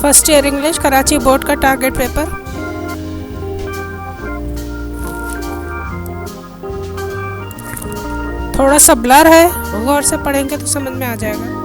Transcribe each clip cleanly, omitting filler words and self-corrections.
First year English Karachi board का target paper. थोड़ा सा ब्लर है, गौर से पढ़ेंगे तो समझ में आ जाएगा।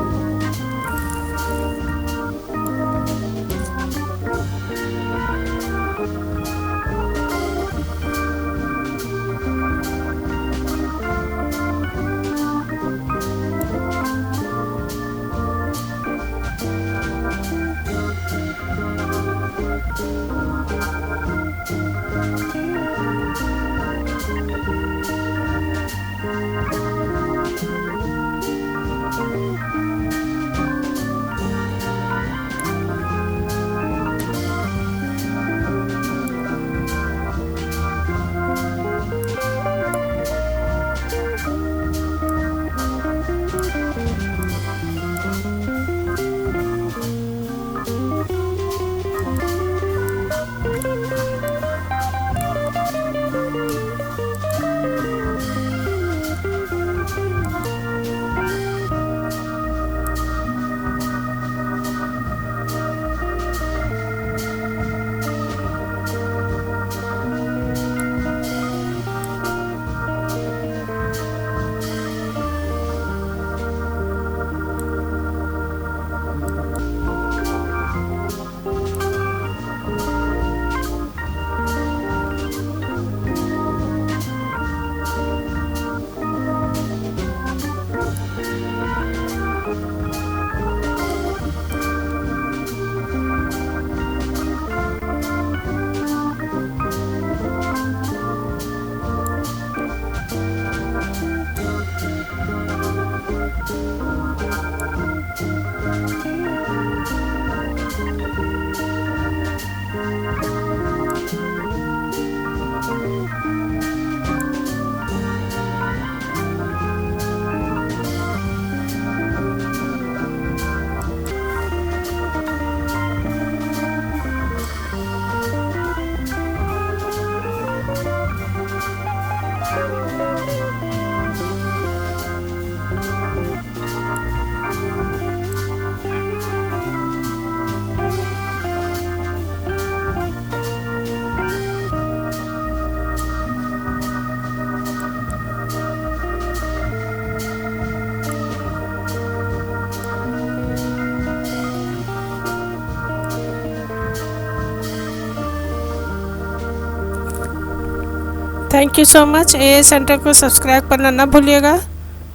Thank you so much. A centre को सब्सक्राइब करना ना भूलिएगा,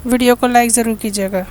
वीडियो को लाइक ज़रूर कीजिएगा।